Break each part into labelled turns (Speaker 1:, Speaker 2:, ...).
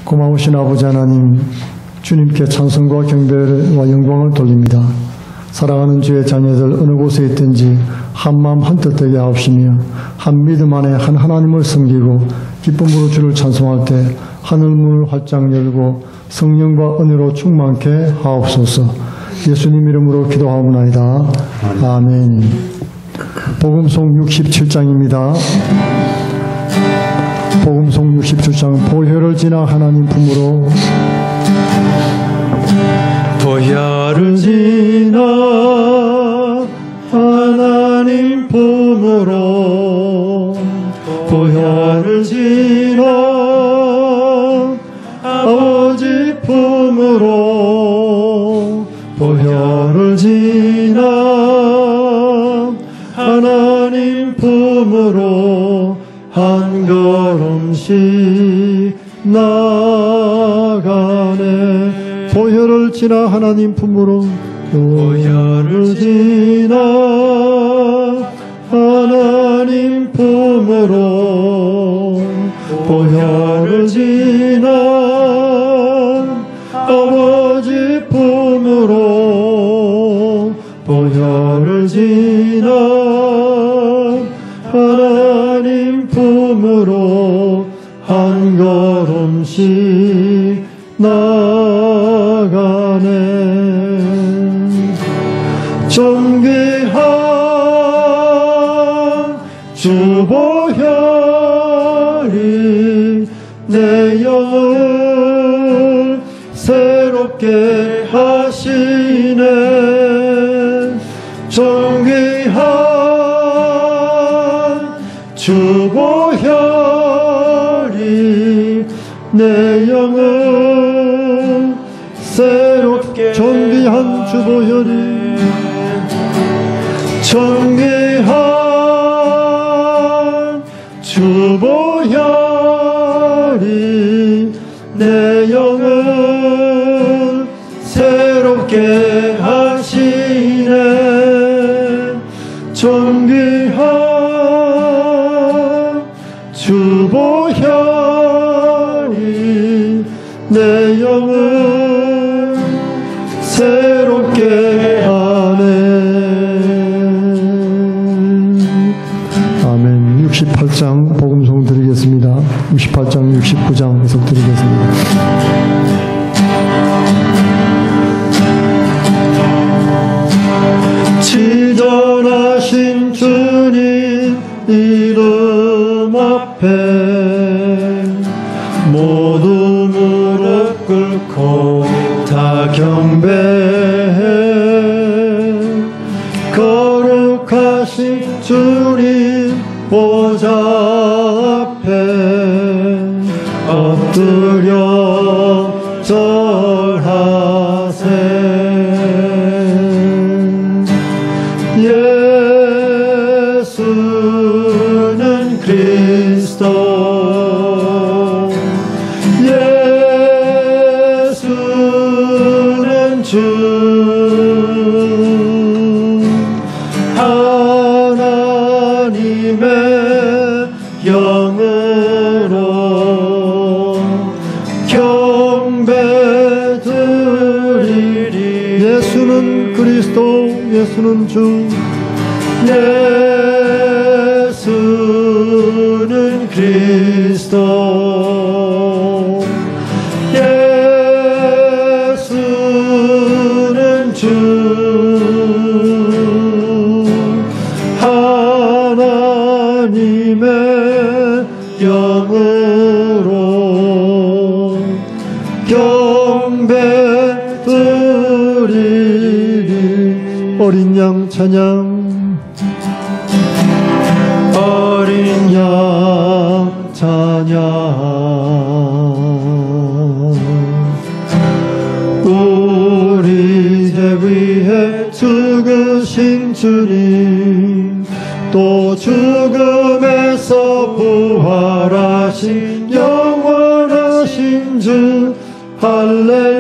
Speaker 1: 고마우신 아버지 하나님, 주님께 찬송과 경배와 영광을 돌립니다. 사랑하는 주의 자녀들 어느 곳에 있든지 한마음 한뜻되게 하옵시며 한 믿음 안에 한 하나님을 섬기고 기쁨으로 주를 찬송할 때 하늘문을 활짝 열고 성령과 은혜로 충만케 하옵소서. 예수님 이름으로 기도하옵나이다. 아멘. 복음송 67장입니다. 복음송 67장 보혈을 지나 하나님 품으로 보혈을 지나 하나님 품으로 보혈을 지나 아버지 품으로 보혈을 지나 하나님 품으로 한 걸음씩 나가네. 보혈을 지나 하나님 품으로 보혈을 지나 하나님 품으로 보혈을 지나 아버지 품으로 보혈을 지나 하나님 품으로 한 걸음씩 나가네. 존귀한 주 보혈이 내 영을 새롭게 하시네. 존귀한 주 보혈이 내 영을 새롭게 존귀한 주 보혈이 존귀한 주 보혈이 내 영을 새롭게 하시네. 존귀한 주 보혈이 내 영을 새롭게 하네. 아멘. 68장 복음송 드리겠습니다. 68장 69장 해석 드리겠습니다. 지존하신 주님 이름 앞에 모두 무릎 꿇고 다 경배해. 거룩하신 주님 보좌 앞에 엎드려 절하세. 예수는 그리스도, 예수는 주, 하나님의 영으로 경배 드리리. 예수는 그리스도, 예수는 주, 예수는 그리스도, 예수는 주, 하나님의 영으로 경배 드리리. 어린 양 찬양. 어린 양 찬양. 우리 죄 위해 죽으신 주님, 또 죽음에서 부활하신 영원하신 주, 할렐루야.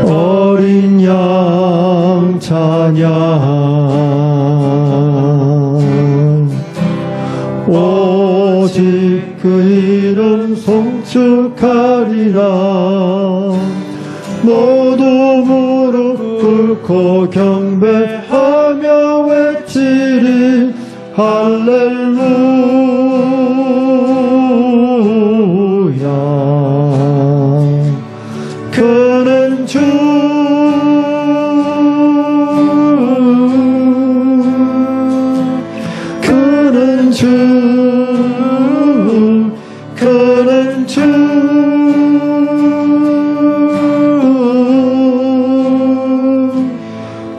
Speaker 1: 어린 양 찬양. 그 이름 송축하리라. 모두 무릎 꿇고 경배하며 외치리 할렐루야. 그는 주 그는 주 그는 주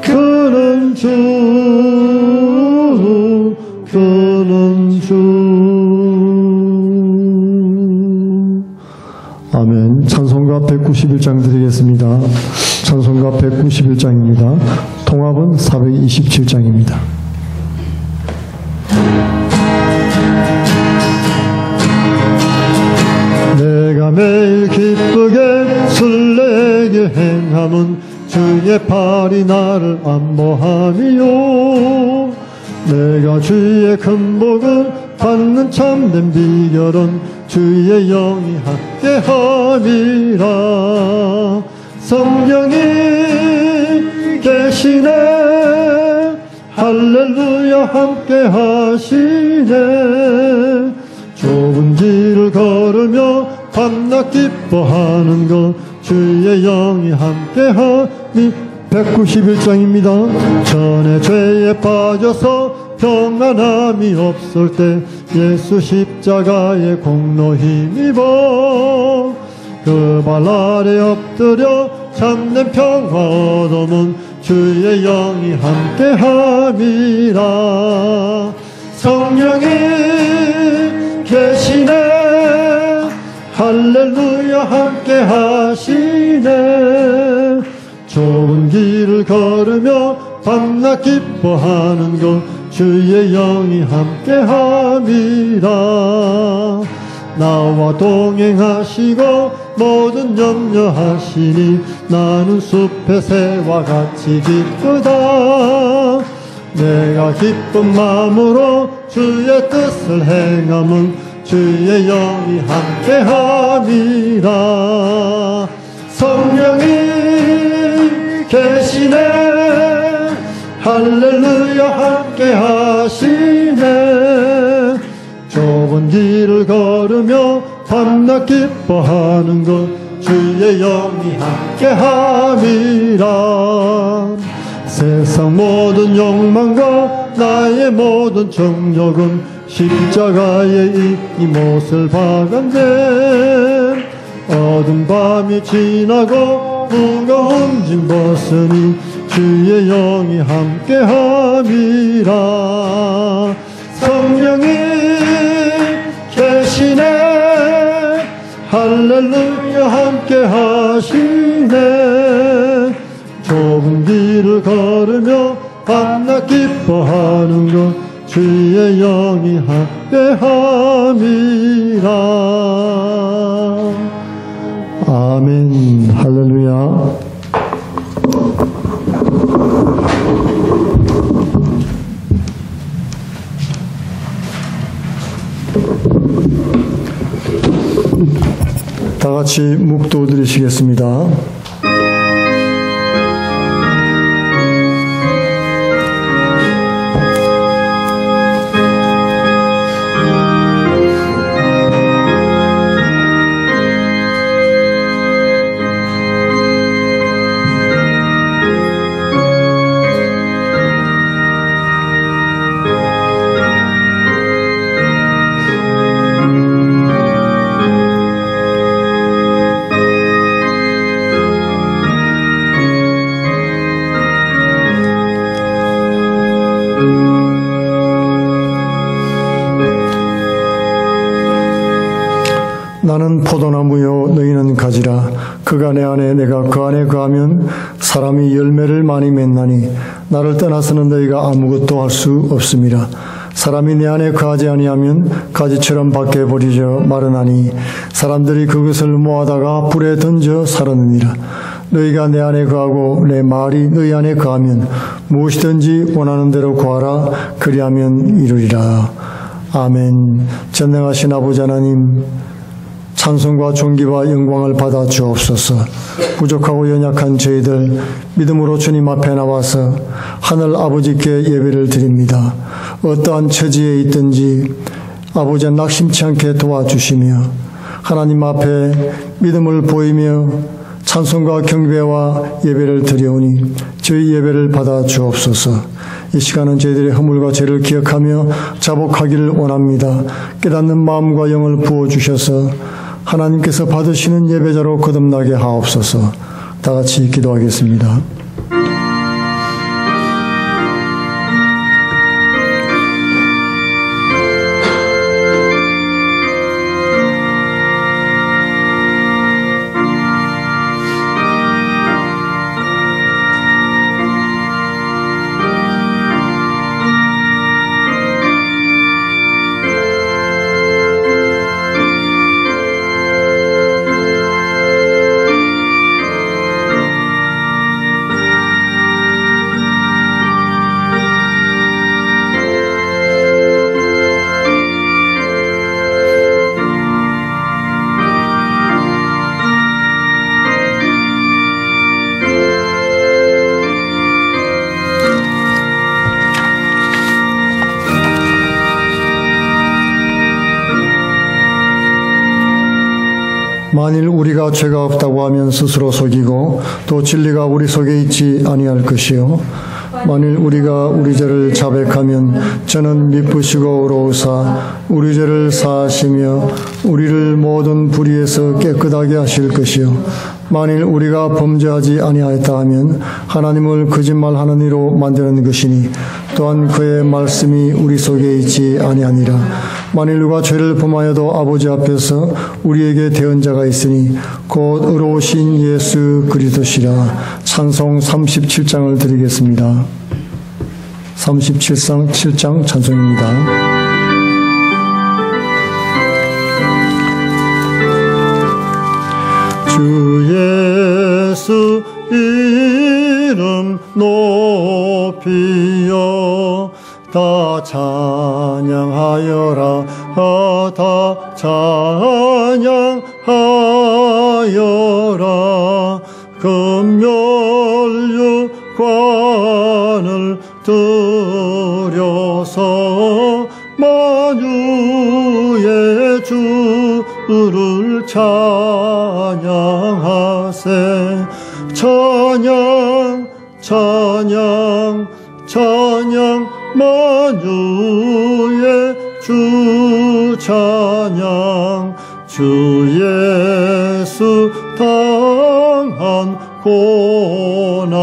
Speaker 1: 그는 주 그는 주. 아멘. 찬송가 191장 드리겠습니다. 찬송가 191장입니다. 통합은 427장입니다. 내가 매일 기쁘게 술래게 행함은 주의 팔이 나를 안보함이요. 내가 주의 큰 복을 받는 참된 비결은 주의 영이 함께함이라. 성령이 계시네 할렐루야 함께하시네. 좁은 길을 걸으며 밤낮 기뻐하는 것 주의 영이 함께하니. 191장입니다. 전에 죄에 빠져서 평안함이 없을 때 예수 십자가의 공로 힘입어 그 발 아래 엎드려 참된 평화 얻으면 주의 영이 함께함이라. 성령이 계시네 할렐루야 함께하시네. 좁은 길을 걸으며 밤낮 기뻐하는 것 주의 영이 함께함이라. 나와 동행하시고 모든 염려하시니 나는 숲의 새와 같이 기쁘다. 내가 기쁜 마음으로 주의 뜻을 행함은 주의 영이 함께함이라. 성령이 계시네 할렐루야 함께하시네. 좁은 길을 걸으며 밤낮 기뻐하는 것 주의 영이 함께함이라. 세상 모든 욕망과 나의 모든 정욕은 십자가의 이 못을 박았네. 어두운 밤이 지나고 무거운 짐 벗으니 주의 영이 함께함이라. 성령이 계시네 할렐루야 함께하시네. 좁은 길을 걸으며 밤낮 기뻐하는 것 주의 영이 함께함이라. 아멘. 할렐루야. 다 같이 묵도 드리시겠습니다. 나는 포도나무요 너희는 가지라. 그가 내 안에 내가 그 안에 거하면 사람이 열매를 많이 맺나니 나를 떠나서는 너희가 아무것도 할 수 없음이라. 사람이 내 안에 거하지 아니하면 가지처럼 밖에 버리져 마르나니 사람들이 그것을 모아다가 불에 던져 사르느니라. 너희가 내 안에 거하고 내 말이 너희 안에 거하면 무엇이든지 원하는 대로 구하라. 그리하면 이루리라. 아멘. 전능하신 아버지 하나님, 찬송과 존귀와 영광을 받아 주옵소서. 부족하고 연약한 저희들 믿음으로 주님 앞에 나와서 하늘 아버지께 예배를 드립니다. 어떠한 처지에 있든지 아버지 낙심치 않게 도와주시며 하나님 앞에 믿음을 보이며 찬송과 경배와 예배를 드려오니 저희 예배를 받아 주옵소서. 이 시간은 저희들의 허물과 죄를 기억하며 자복하기를 원합니다. 깨닫는 마음과 영을 부어주셔서 하나님께서 받으시는 예배자로 거듭나게 하옵소서. 다 같이 기도하겠습니다. 만일 우리가 죄가 없다고 하면 스스로 속이고 또 진리가 우리 속에 있지 아니할 것이요 만일 우리가 우리 죄를 자백하면 저는 미쁘시고 의로우사 우리 죄를 사하시며 우리를 모든 불의에서 깨끗하게 하실 것이요 만일 우리가 범죄하지 아니하였다 하면 하나님을 거짓말하는 이로 만드는 것이니 또한 그의 말씀이 우리 속에 있지 아니하니라. 만일 누가 죄를 범하여도 아버지 앞에서 우리에게 대언자가 있으니 곧 의로우신 예수 그리스도시라. 찬송 37장을 드리겠습니다. 37장 찬송입니다. 주 예수 이름 높이여 다 찬양하여라 다 찬양하여라 금멸유관을 들여서 만유의 주를 찬양하세 찬양 찬양 찬양 만유의 주 찬양 주 예수 당한 고난은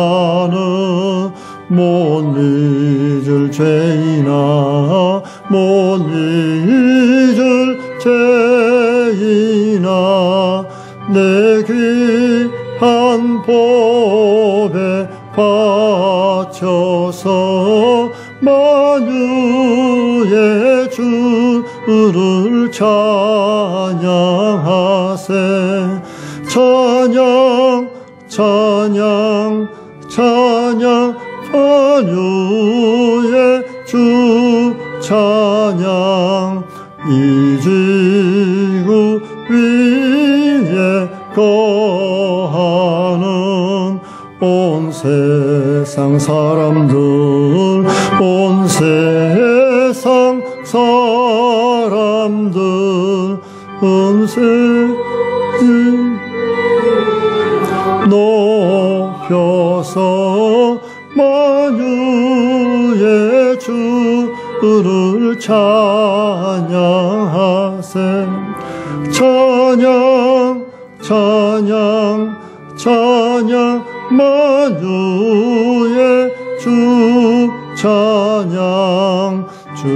Speaker 1: 못 잊을 죄이나 못 잊을 죄이나 내 귀한 법에 바쳐서 만유의 주를 찬양하세 찬양 찬양 찬양 만유의 주 찬양 이 지구 위에 거하는 온 세상 사람들 온 세상 사람들 온 세상 높여서 만유의 주를 찬양하세 찬양 찬양 찬양 만유의 주 찬양 주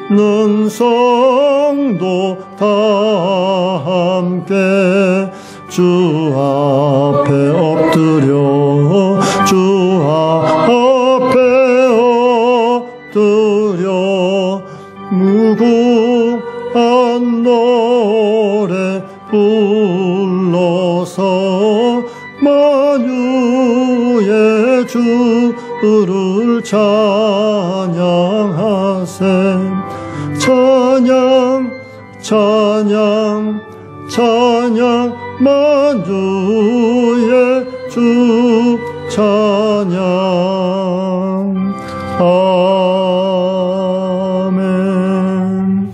Speaker 1: 믿는 성도 다 함께 주 앞에 엎드려 주 앞에 엎드려 무궁한 노래 불러서 만유의 주를 찬양하세. 찬양 찬양 찬양 만주의 주 찬양. 아멘.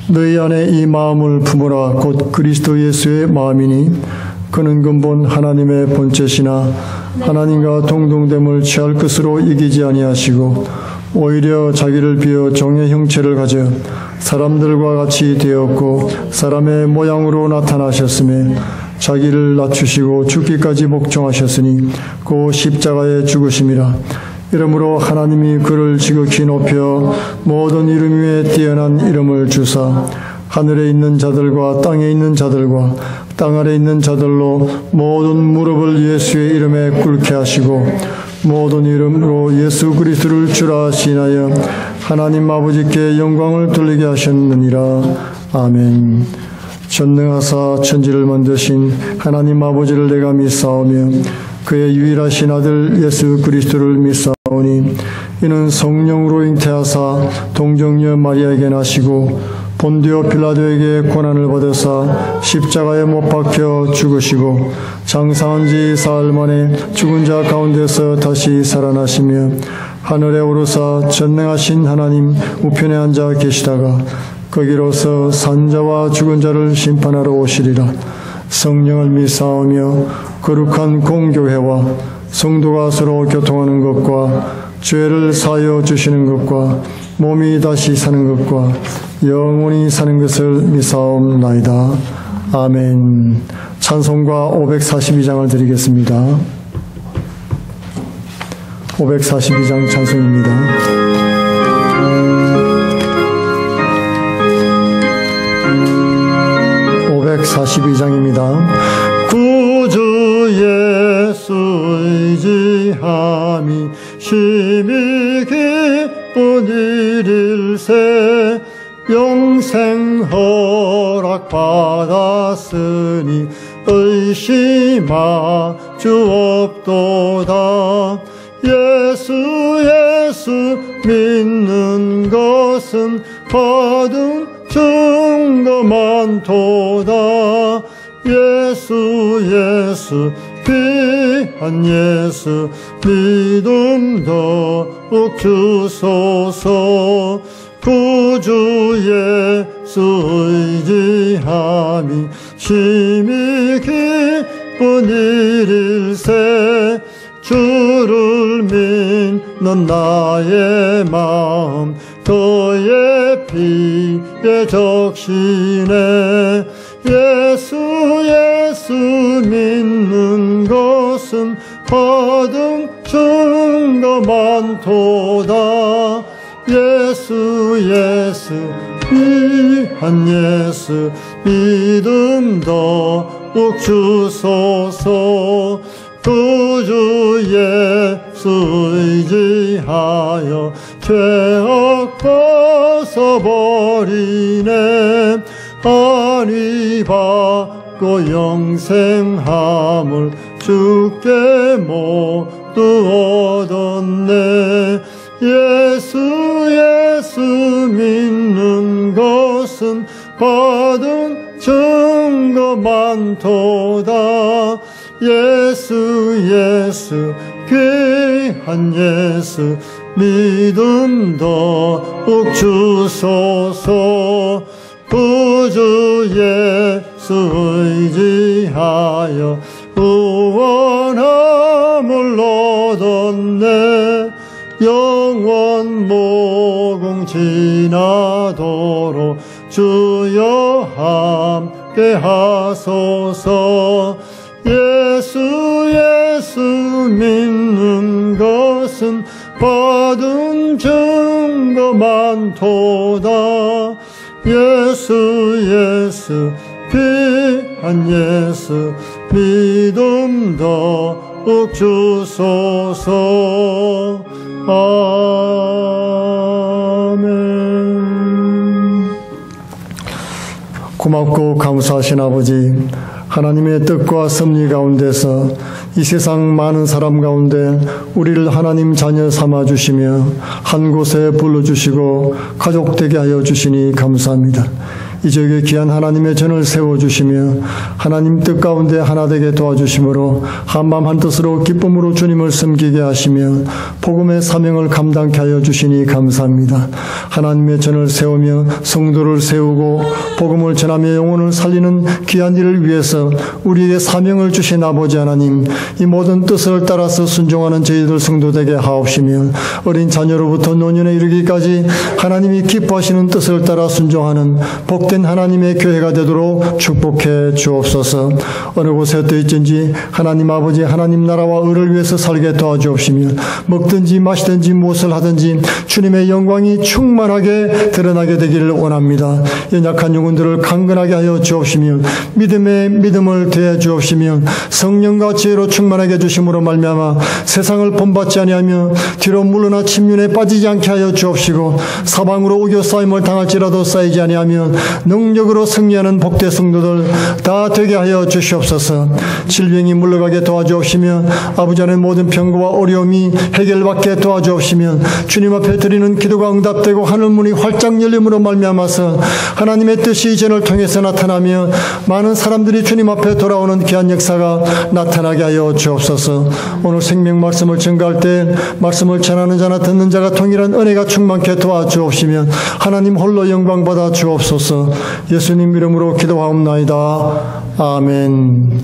Speaker 1: 너희 안에 이 마음을 품으라. 곧 그리스도 예수의 마음이니 그는 근본 하나님의 본체시나 하나님과 동등됨을 취할 것으로 이기지 아니하시고 오히려 자기를 비어 종의 형체를 가져 사람들과 같이 되었고 사람의 모양으로 나타나셨으며 자기를 낮추시고 죽기까지 복종하셨으니 그 십자가에 죽으심이라. 이러므로 하나님이 그를 지극히 높여 모든 이름 위에 뛰어난 이름을 주사 하늘에 있는 자들과 땅에 있는 자들과 땅 아래 있는 자들로 모든 무릎을 예수의 이름에 꿇게 하시고 모든 이름으로 예수 그리스도를 주라 시인하여 하나님 아버지께 영광을 돌리게 하셨느니라. 아멘. 전능하사 천지를 만드신 하나님 아버지를 내가 믿사오며 그의 유일하신 아들 예수 그리스도를 믿사오니 이는 성령으로 잉태하사 동정녀 마리아에게 나시고 본디오 빌라도에게 고난을 받으사 십자가에 못 박혀 죽으시고 장사한 지 사흘 만에 죽은 자 가운데서 다시 살아나시며 하늘에 오르사 전능하신 하나님 우편에 앉아 계시다가 거기로서 산자와 죽은 자를 심판하러 오시리라. 성령을 믿사오며 거룩한 공교회와 성도가 서로 교통하는 것과 죄를 사하여 주시는 것과 몸이 다시 사는 것과 영원히 사는 것을 믿사옵나이다. 아멘. 찬송가 542장을 드리겠습니다. 542장 찬송입니다. 구주 예수 의지함이 심히 기쁜 일일세. 영생 허락 받았으니 의심하 주 없도다. 예수 믿는 것은 받은 증거 많도다. 예수 귀한 예수 믿음 더욱 주소서. 구주 예수 의지함이 심히 기쁜 일일세. 주를 믿는 나의 마음 그의 피에 적시네. 예수 믿는 것은 받은 증거 많도다. 예수 귀한 예수 믿음 더욱 주소서. 구주 예수 의지하여 죄악 벗어버리네. 아니 받고 영생함을 주께 모두 얻었네. 예수 믿는 것은 받은 증거 많도다. 예수 귀한 예수 믿음 더욱 주소서. 구주 예수 의지하여 구원함을 얻었네. 영원 모공 지나도록 주여 함께 하소서. 예수 믿는 것은 받은 증거 많도다. 예수 귀한 예수 믿음 더욱 주소서. 아멘. 고맙고 감사하신 아버지, 하나님의 뜻과 섭리 가운데서 이 세상 많은 사람 가운데 우리를 하나님 자녀 삼아주시며 한 곳에 불러주시고 가족되게 하여 주시니 감사합니다. 이 지역에 귀한 하나님의 전을 세워주시며 하나님 뜻 가운데 하나 되게 도와주심으로 한마음 한뜻으로 기쁨으로 주님을 섬기게 하시며 복음의 사명을 감당케 하여 주시니 감사합니다. 하나님의 전을 세우며 성도를 세우고 복음을 전하며 영혼을 살리는 귀한 일을 위해서 우리에게 사명을 주신 아버지 하나님, 이 모든 뜻을 따라서 순종하는 저희들 성도되게 하옵시며 어린 자녀로부터 노년에 이르기까지 하나님이 기뻐하시는 뜻을 따라 순종하는 복된 하나님의 교회가 되도록 축복해 주옵소서. 어느 곳에 떠 있든지 하나님 아버지 하나님 나라와 의를 위해서 살게 도와주옵시며 먹든지 마시든지 무엇을 하든지 주님의 영광이 충만하게 드러나게 되기를 원합니다. 연약한 영혼들을 강건하게 하여 주옵시며 믿음에 믿음을 더해 주옵시며 성령과 지혜로 충만하게 주심으로 말미암아 세상을 본받지 아니하며 뒤로 물러나 침륜에 빠지지 않게 하여 주옵시고 사방으로 우겨 쌓임을 당할지라도 쌓이지 아니하며 능력으로 승리하는 복된 성도들 다 되게 하여 주시옵소서. 질병이 물러가게 도와주옵시며 아버지 하나님 모든 병과 어려움이 해결받게 도와주옵시며 주님 앞에 드리는 기도가 응답되고 하늘문이 활짝 열림으로 말미암아서 하나님의 뜻이 이 전을 통해서 나타나며 많은 사람들이 주님 앞에 돌아오는 귀한 역사가 나타나게 하여 주옵소서. 오늘 생명 말씀을 전가할 때 말씀을 전하는 자나 듣는 자가 동일한 은혜가 충만케 도와주옵시며 하나님 홀로 영광 받아 주옵소서. 예수님 이름으로 기도하옵나이다. 아멘.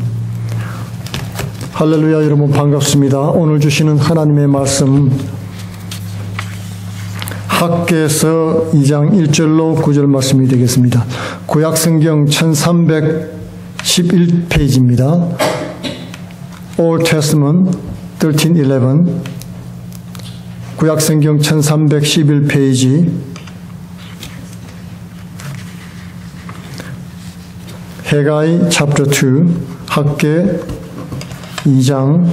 Speaker 1: 할렐루야. 여러분 반갑습니다. 오늘 주시는 하나님의 말씀 학개서 2장 1절로 9절 말씀이 되겠습니다. 구약성경 1311페이지입니다. Old Testament 1311 구약성경 1311페이지 해가이 chapter 2 학개 2장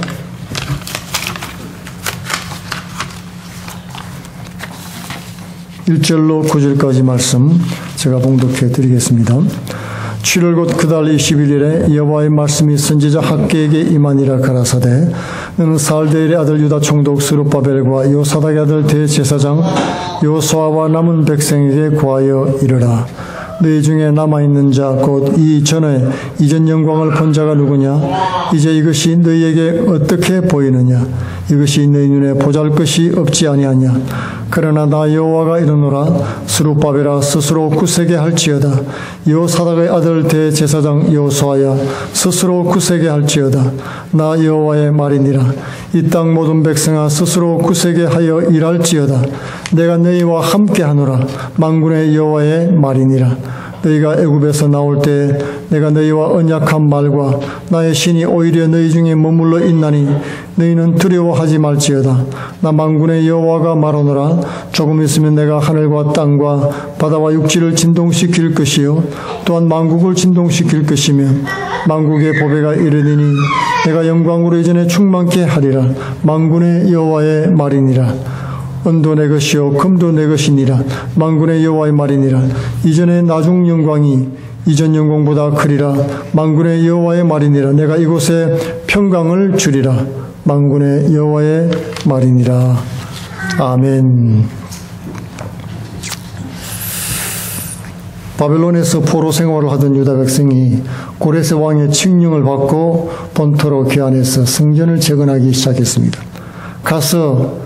Speaker 1: 1절로 9절까지 말씀 제가 봉독해 드리겠습니다. 7월 곧 그달 21일에 여호와의 말씀이 선지자 학개에게 임하니라 가라사대 너는 살데엘의 아들 유다 총독 스룹바벨과 요사닥의 아들 대제사장 요수아와 남은 백성에게 구하여 이르라. 너희 중에 남아있는 자 곧 이 전에 이전 영광을 본 자가 누구냐? 이제 이것이 너희에게 어떻게 보이느냐? 이것이 너희 눈에 보잘것이 없지 아니하냐? 그러나 나 여호와가 이르노라. 스룹바벨아 스스로 굳세게 할지어다. 요사닥의 아들 대제사장 요수아야 스스로 굳세게 할지어다. 나 여호와의 말이니라. 이 땅 모든 백성아 스스로 굳세게 하여 일할지어다. 내가 너희와 함께하노라. 만군의 여호와의 말이니라. 너희가 애굽에서 나올 때 내가 너희와 언약한 말과 나의 신이 오히려 너희 중에 머물러 있나니 너희는 두려워하지 말지어다. 나 만군의 여호와가 말하노라. 조금 있으면 내가 하늘과 땅과 바다와 육지를 진동시킬 것이요 또한 만국을 진동시킬 것이며 만국의 보배가 이르리니 내가 영광으로 이전에 충만케 하리라. 만군의 여호와의 말이니라. 은도 내 것이요 금도 내 것이니라. 만군의 여호와의 말이니라. 이전의 나중 영광이 이전 영광보다 크리라. 만군의 여호와의 말이니라. 내가 이곳에 평강을 주리라. 만군의 여호와의 말이니라. 아멘. 바벨론에서 포로 생활을 하던 유다 백성이 고레스 왕의 칙령을 받고 본토로 귀환해서 성전을 재건하기 시작했습니다. 가서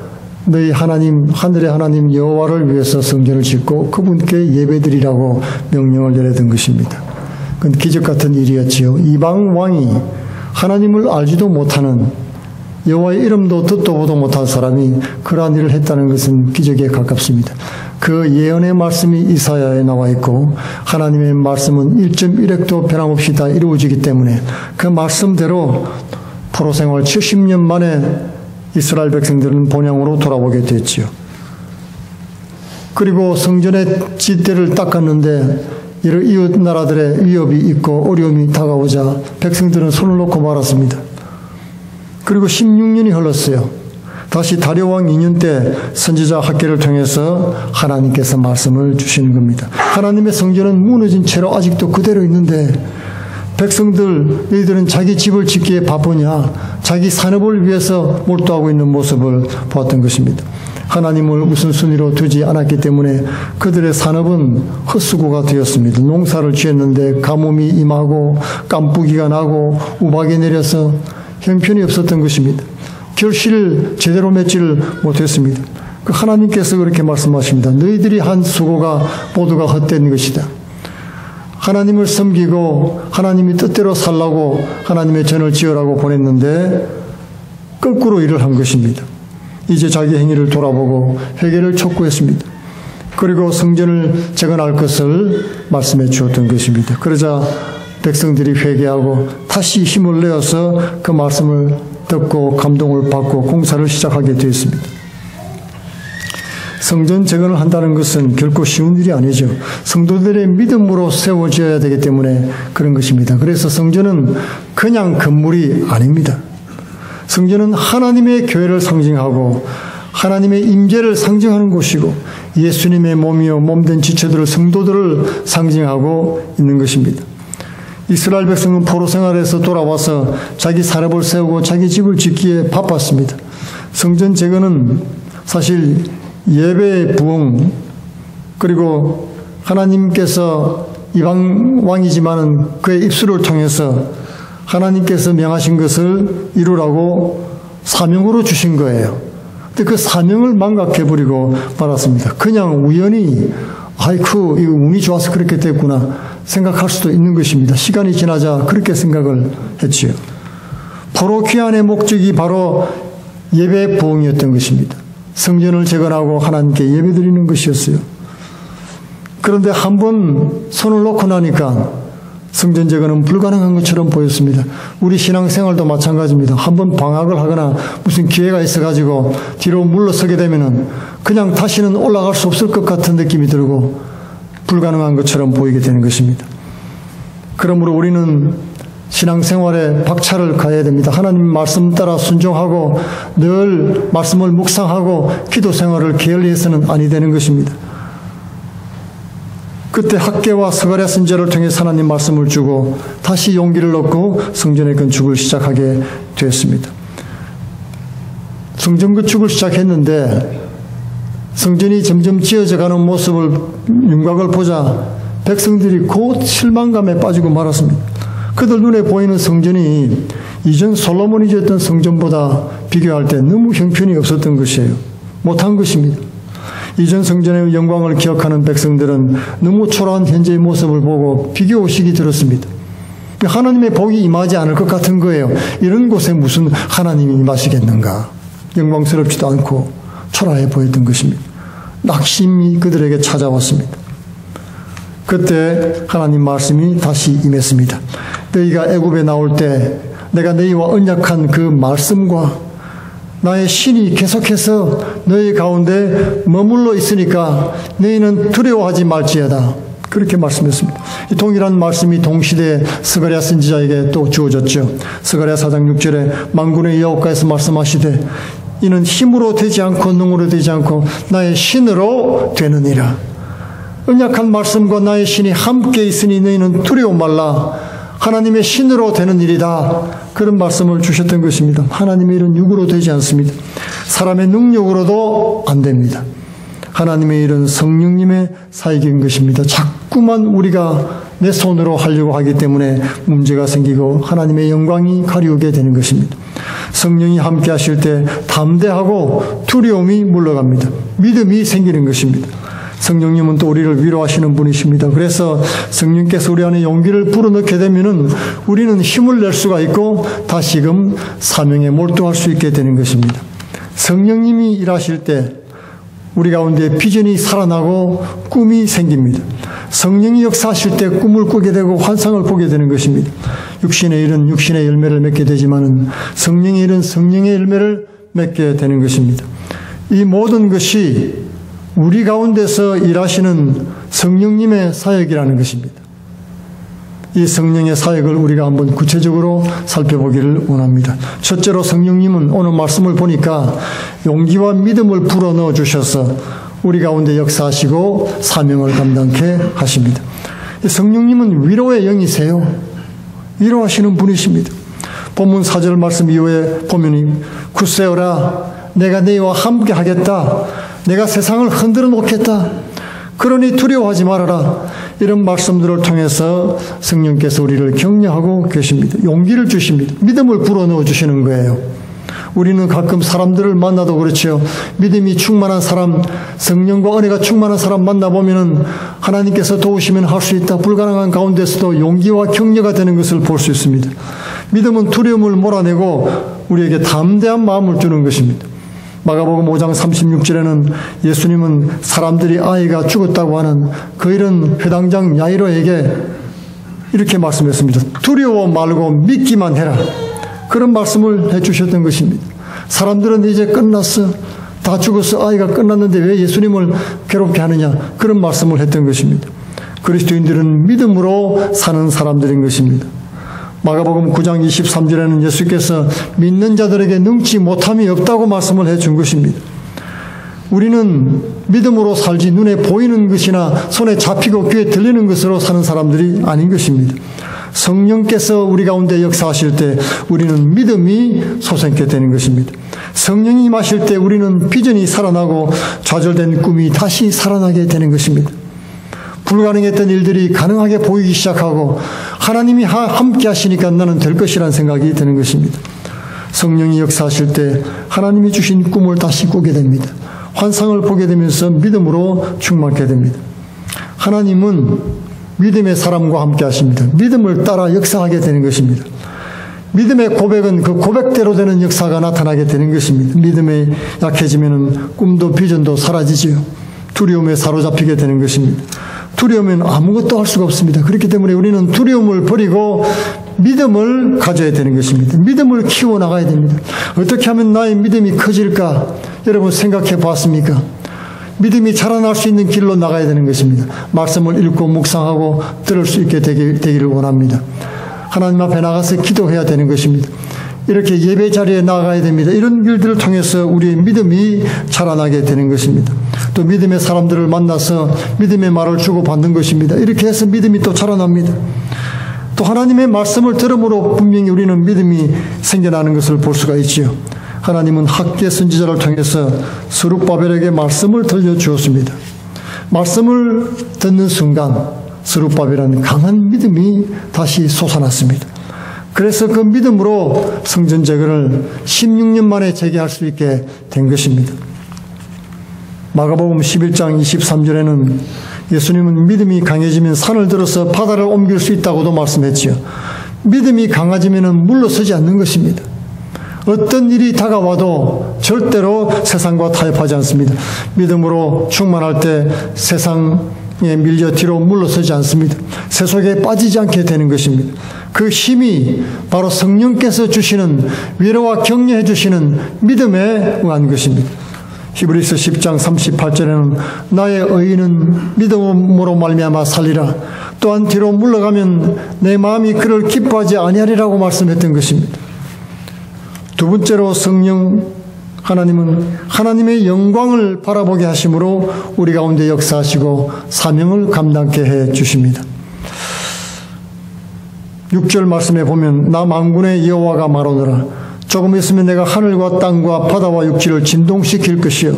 Speaker 1: 너희 하나님 하늘의 하나님 여호와를 위해서 성전을 짓고 그분께 예배드리라고 명령을 내려던 것입니다. 그건 기적 같은 일이었지요. 이방 왕이 하나님을 알지도 못하는 여호와의 이름도 듣도 보도 못한 사람이 그러한 일을 했다는 것은 기적에 가깝습니다. 그 예언의 말씀이 이사야에 나와 있고 하나님의 말씀은 1.1획도 변함없이 다 이루어지기 때문에 그 말씀대로 포로 생활 70년 만에 이스라엘 백성들은 본향으로 돌아오게 됐지요. 그리고 성전의 짓대를 닦았는데 이런 이웃 나라들의 위협이 있고 어려움이 다가오자 백성들은 손을 놓고 말았습니다. 그리고 16년이 흘렀어요. 다시 다리오 왕 2년 때 선지자 학개를 통해서 하나님께서 말씀을 주시는 겁니다. 하나님의 성전은 무너진 채로 아직도 그대로 있는데 백성들 너희들은 자기 집을 짓기에 바쁘냐, 자기 산업을 위해서 몰두하고 있는 모습을 보았던 것입니다. 하나님을 우선순위로 두지 않았기 때문에 그들의 산업은 헛수고가 되었습니다. 농사를 지었는데 가뭄이 임하고 깜부기가 나고 우박이 내려서 형편이 없었던 것입니다. 결실을 제대로 맺지를 못했습니다. 그 하나님께서 그렇게 말씀하십니다. 너희들이 한 수고가 모두가 헛된 것이다. 하나님을 섬기고 하나님이 뜻대로 살라고 하나님의 전을 지으라고 보냈는데 거꾸로 일을 한 것입니다. 이제 자기 행위를 돌아보고 회개를 촉구했습니다. 그리고 성전을 재건할 것을 말씀해 주었던 것입니다. 그러자 백성들이 회개하고 다시 힘을 내어서 그 말씀을 듣고 감동을 받고 공사를 시작하게 되었습니다. 성전 재건을 한다는 것은 결코 쉬운 일이 아니죠. 성도들의 믿음으로 세워져야 되기 때문에 그런 것입니다. 그래서 성전은 그냥 건물이 아닙니다. 성전은 하나님의 교회를 상징하고 하나님의 임재를 상징하는 곳이고 예수님의 몸이요 몸된 지체들을 성도들을 상징하고 있는 것입니다. 이스라엘 백성은 포로 생활에서 돌아와서 자기 산업을 세우고 자기 집을 짓기에 바빴습니다. 성전 재건은 사실 예배 부흥 그리고 하나님께서 이방 왕이지만은 그의 입술을 통해서 하나님께서 명하신 것을 이루라고 사명으로 주신 거예요. 근데 그 사명을 망각해버리고 말았습니다. 그냥 우연히 아이쿠 이거 운이 좋아서 그렇게 됐구나 생각할 수도 있는 것입니다. 시간이 지나자 그렇게 생각을 했지요. 포로 귀환의 목적이 바로 예배 부흥이었던 것입니다. 성전을 재건하고 하나님께 예배드리는 것이었어요. 그런데 한번 손을 놓고 나니까 성전 재건은 불가능한 것처럼 보였습니다. 우리 신앙생활도 마찬가지입니다. 한번 방학을 하거나 무슨 기회가 있어가지고 뒤로 물러서게 되면은 그냥 다시는 올라갈 수 없을 것 같은 느낌이 들고 불가능한 것처럼 보이게 되는 것입니다. 그러므로 우리는 신앙생활에 박차를 가해야 됩니다. 하나님 말씀 따라 순종하고 늘 말씀을 묵상하고 기도생활을 게을리해서는 아니 되는 것입니다. 그때 학개와 스가랴 선지자를 통해 하나님 말씀을 주고 다시 용기를 얻고 성전의 건축을 시작하게 되었습니다. 성전 건축을 시작했는데 성전이 점점 지어져가는 모습을 윤곽을 보자 백성들이 곧 실망감에 빠지고 말았습니다. 그들 눈에 보이는 성전이 이전 솔로몬이 지었던 성전보다 비교할 때 너무 형편이 없었던 것이에요. 못한 것입니다. 이전 성전의 영광을 기억하는 백성들은 너무 초라한 현재의 모습을 보고 비교의식이 들었습니다. 하나님의 복이 임하지 않을 것 같은 거예요. 이런 곳에 무슨 하나님이 임하시겠는가. 영광스럽지도 않고 초라해 보였던 것입니다. 낙심이 그들에게 찾아왔습니다. 그때 하나님 말씀이 다시 임했습니다. 너희가 애굽에 나올 때 내가 너희와 언약한 그 말씀과 나의 신이 계속해서 너희 가운데 머물러 있으니까 너희는 두려워하지 말지어다. 그렇게 말씀했습니다. 이 동일한 말씀이 동시대에 스가랴 선지자에게 또 주어졌죠. 스가랴 4장 6절에 만군의 여호와께서 말씀하시되 이는 힘으로 되지 않고 능으로 되지 않고 나의 신으로 되느니라. 언약한 말씀과 나의 신이 함께 있으니 너희는 두려워 말라. 하나님의 신으로 되는 일이다. 그런 말씀을 주셨던 것입니다. 하나님의 일은 육으로 되지 않습니다. 사람의 능력으로도 안 됩니다. 하나님의 일은 성령님의 사역인 것입니다. 자꾸만 우리가 내 손으로 하려고 하기 때문에 문제가 생기고 하나님의 영광이 가리우게 되는 것입니다. 성령이 함께 하실 때 담대하고 두려움이 물러갑니다. 믿음이 생기는 것입니다. 성령님은 또 우리를 위로하시는 분이십니다. 그래서 성령께서 우리 안에 용기를 불어넣게 되면은 우리는 힘을 낼 수가 있고 다시금 사명에 몰두할 수 있게 되는 것입니다. 성령님이 일하실 때 우리 가운데 비전이 살아나고 꿈이 생깁니다. 성령이 역사하실 때 꿈을 꾸게 되고 환상을 보게 되는 것입니다. 육신의 일은 육신의 열매를 맺게 되지만은 성령의 일은 성령의 열매를 맺게 되는 것입니다. 이 모든 것이 우리 가운데서 일하시는 성령님의 사역이라는 것입니다. 이 성령의 사역을 우리가 한번 구체적으로 살펴보기를 원합니다. 첫째로 성령님은 오늘 말씀을 보니까 용기와 믿음을 불어넣어 주셔서 우리 가운데 역사하시고 사명을 감당케 하십니다. 성령님은 위로의 영이세요. 위로하시는 분이십니다. 본문 4절 말씀 이후에 보면 굳세어라 내가 너희와 함께 하겠다. 내가 세상을 흔들어 놓겠다. 그러니 두려워하지 말아라. 이런 말씀들을 통해서 성령께서 우리를 격려하고 계십니다. 용기를 주십니다. 믿음을 불어넣어 주시는 거예요. 우리는 가끔 사람들을 만나도 그렇죠. 믿음이 충만한 사람, 성령과 은혜가 충만한 사람 만나보면 하나님께서 도우시면 할 수 있다. 불가능한 가운데서도 용기와 격려가 되는 것을 볼 수 있습니다. 믿음은 두려움을 몰아내고 우리에게 담대한 마음을 주는 것입니다. 마가복음 5장 36절에는 예수님은 사람들이 아이가 죽었다고 하는 그 일은 회당장 야이로에게 이렇게 말씀했습니다. 두려워 말고 믿기만 해라. 그런 말씀을 해주셨던 것입니다. 사람들은 이제 끝났어. 다 죽었어. 아이가 끝났는데 왜 예수님을 괴롭게 하느냐. 그런 말씀을 했던 것입니다. 그리스도인들은 믿음으로 사는 사람들인 것입니다. 마가복음 9장 23절에는 예수께서 믿는 자들에게 능치 못함이 없다고 말씀을 해준 것입니다. 우리는 믿음으로 살지 눈에 보이는 것이나 손에 잡히고 귀에 들리는 것으로 사는 사람들이 아닌 것입니다. 성령께서 우리 가운데 역사하실 때 우리는 믿음이 솟아나게 되는 것입니다. 성령이 임하실 때 우리는 비전이 살아나고 좌절된 꿈이 다시 살아나게 되는 것입니다. 불가능했던 일들이 가능하게 보이기 시작하고 하나님이 함께 하시니까 나는 될 것이라는 생각이 드는 것입니다. 성령이 역사하실 때 하나님이 주신 꿈을 다시 꾸게 됩니다. 환상을 보게 되면서 믿음으로 충만하게 됩니다. 하나님은 믿음의 사람과 함께 하십니다. 믿음을 따라 역사하게 되는 것입니다. 믿음의 고백은 그 고백대로 되는 역사가 나타나게 되는 것입니다. 믿음에 약해지면 꿈도 비전도 사라지지요. 두려움에 사로잡히게 되는 것입니다. 두려우면 아무것도 할 수가 없습니다. 그렇기 때문에 우리는 두려움을 버리고 믿음을 가져야 되는 것입니다. 믿음을 키워나가야 됩니다. 어떻게 하면 나의 믿음이 커질까? 여러분 생각해 봤습니까? 믿음이 자라날 수 있는 길로 나가야 되는 것입니다. 말씀을 읽고 묵상하고 들을 수 있게 되기를 원합니다. 하나님 앞에 나가서 기도해야 되는 것입니다. 이렇게 예배 자리에 나가야 됩니다. 이런 일들을 통해서 우리의 믿음이 자라나게 되는 것입니다. 또 믿음의 사람들을 만나서 믿음의 말을 주고받는 것입니다. 이렇게 해서 믿음이 또 자라납니다. 또 하나님의 말씀을 들음으로 분명히 우리는 믿음이 생겨나는 것을 볼 수가 있지요. 하나님은 학개 선지자를 통해서 스룹바벨에게 말씀을 들려주었습니다. 말씀을 듣는 순간 스룹바벨은 강한 믿음이 다시 솟아났습니다. 그래서 그 믿음으로 성전 재건을 16년 만에 재개할 수 있게 된 것입니다. 마가복음 11장 23절에는 예수님은 믿음이 강해지면 산을 들어서 바다를 옮길 수 있다고도 말씀했지요. 믿음이 강해지면 물러서지 않는 것입니다. 어떤 일이 다가와도 절대로 세상과 타협하지 않습니다. 믿음으로 충만할 때 세상에 밀려 뒤로 물러서지 않습니다. 세속에 빠지지 않게 되는 것입니다. 그 힘이 바로 성령께서 주시는 위로와 격려해 주시는 믿음에 의한 것입니다. 히브리서 10장 38절에는 나의 의인은 믿음으로 말미암아 살리라. 또한 뒤로 물러가면 내 마음이 그를 기뻐하지 아니하리라고 말씀했던 것입니다. 두 번째로 성령 하나님은 하나님의 영광을 바라보게 하심으로 우리 가운데 역사하시고 사명을 감당케 해 주십니다. 6절 말씀에 보면 나 만군의 여호와가 말하노라. 조금 있으면 내가 하늘과 땅과 바다와 육지를 진동시킬 것이요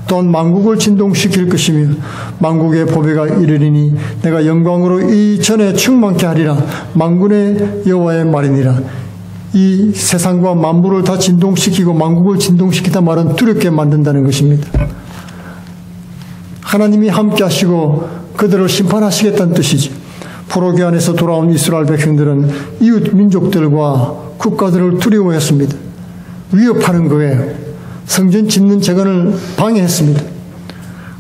Speaker 1: 또한 만국을 진동시킬 것이며 만국의 보배가 이르리니 내가 영광으로 이전에 충만케 하리라. 만군의 여호와의 말이니라. 이 세상과 만물을 다 진동시키고 만국을 진동시키다 말은 두렵게 만든다는 것입니다. 하나님이 함께 하시고 그들을 심판하시겠다는 뜻이지. 포로기 안에서 돌아온 이스라엘 백성들은 이웃 민족들과 국가들을 두려워했습니다. 위협하는 거예요. 성전 짓는 재건을 방해했습니다.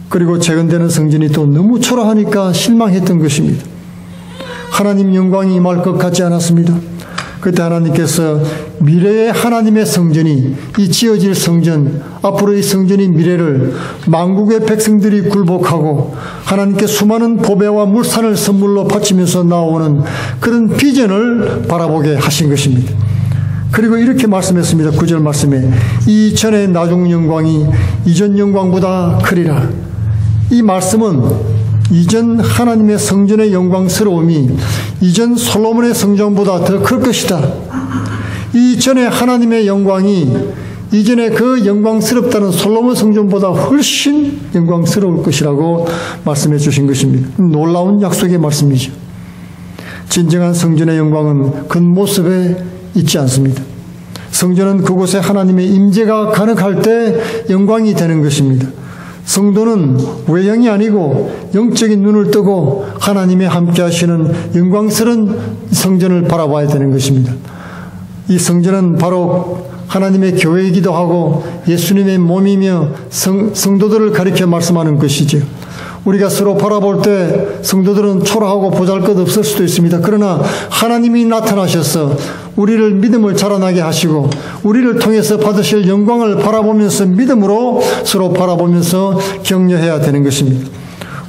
Speaker 1: 그리고 재건되는 성전이 또 너무 초라하니까 실망했던 것입니다. 하나님 영광이 임할 것 같지 않았습니다. 그때 하나님께서 미래의 하나님의 성전이 이 지어질 성전, 앞으로의 성전의 미래를 만국의 백성들이 굴복하고 하나님께 수많은 보배와 물산을 선물로 바치면서 나오는 그런 비전을 바라보게 하신 것입니다. 그리고 이렇게 말씀했습니다. 9절 말씀에 이전의 나중 영광이 이전 영광보다 크리라. 이 말씀은 이전 하나님의 성전의 영광스러움이 이전 솔로몬의 성전보다 더 클 것이다. 이전에 하나님의 영광이 이전에 그 영광스럽다는 솔로몬 성전보다 훨씬 영광스러울 것이라고 말씀해 주신 것입니다. 놀라운 약속의 말씀이죠. 진정한 성전의 영광은 겉모습에 있지 않습니다. 성전은 그곳에 하나님의 임재가 가득할 때 영광이 되는 것입니다. 성도는 외형이 아니고 영적인 눈을 뜨고 하나님의 함께 하시는 영광스러운 성전을 바라봐야 되는 것입니다. 이 성전은 바로 하나님의 교회이기도 하고 예수님의 몸이며 성도들을 가리켜 말씀하는 것이죠. 우리가 서로 바라볼 때 성도들은 초라하고 보잘것없을 수도 있습니다. 그러나 하나님이 나타나셔서 우리를 믿음을 자라나게 하시고 우리를 통해서 받으실 영광을 바라보면서 믿음으로 서로 바라보면서 격려해야 되는 것입니다.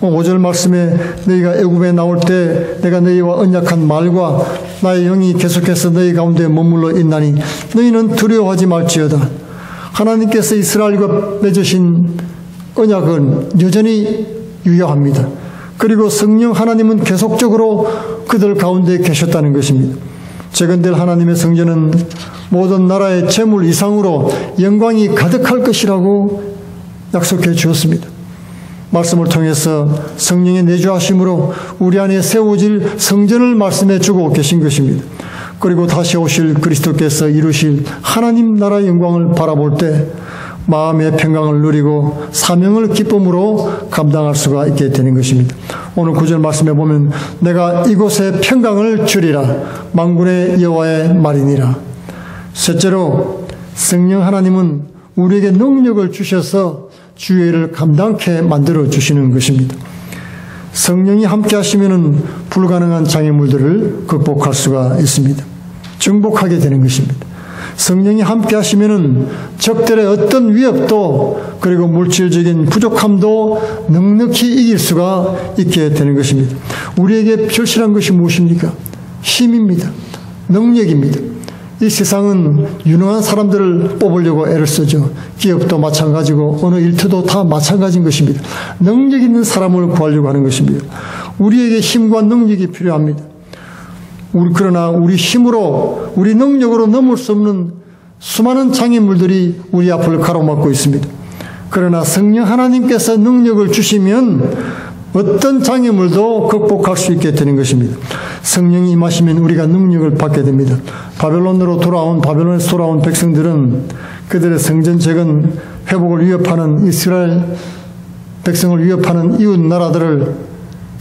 Speaker 1: 5절 말씀에 너희가 애굽에 나올 때 내가 너희와 언약한 말과 나의 영이 계속해서 너희 가운데 머물러 있나니 너희는 두려워하지 말지어다. 하나님께서 이스라엘과 맺으신 언약은 여전히 유효합니다. 그리고 성령 하나님은 계속적으로 그들 가운데 계셨다는 것입니다. 재건될 하나님의 성전은 모든 나라의 재물 이상으로 영광이 가득할 것이라고 약속해 주었습니다. 말씀을 통해서 성령의 내주하심으로 우리 안에 세워질 성전을 말씀해 주고 계신 것입니다. 그리고 다시 오실 그리스도께서 이루실 하나님 나라의 영광을 바라볼 때 마음의 평강을 누리고 사명을 기쁨으로 감당할 수가 있게 되는 것입니다. 오늘 9절 말씀에 보면 내가 이곳에 평강을 주리라 만군의 여호와의 말이니라. 셋째로 성령 하나님은 우리에게 능력을 주셔서 주의를 감당케 만들어 주시는 것입니다. 성령이 함께 하시면 불가능한 장애물들을 극복할 수가 있습니다. 정복하게 되는 것입니다. 성령이 함께 하시면 적들의 어떤 위협도 그리고 물질적인 부족함도 넉넉히 이길 수가 있게 되는 것입니다. 우리에게 절실한 것이 무엇입니까? 힘입니다. 능력입니다. 이 세상은 유능한 사람들을 뽑으려고 애를 쓰죠. 기업도 마찬가지고 어느 일터도 다 마찬가지인 것입니다. 능력 있는 사람을 구하려고 하는 것입니다. 우리에게 힘과 능력이 필요합니다. 그러나 우리 힘으로 우리 능력으로 넘을 수 없는 수많은 장애물들이 우리 앞을 가로막고 있습니다. 그러나 성령 하나님께서 능력을 주시면 어떤 장애물도 극복할 수 있게 되는 것입니다. 성령이 임하시면 우리가 능력을 받게 됩니다. 바벨론에서 돌아온 백성들은 그들의 성전 재건 회복을 위협하는 이스라엘 백성을 위협하는 이웃 나라들을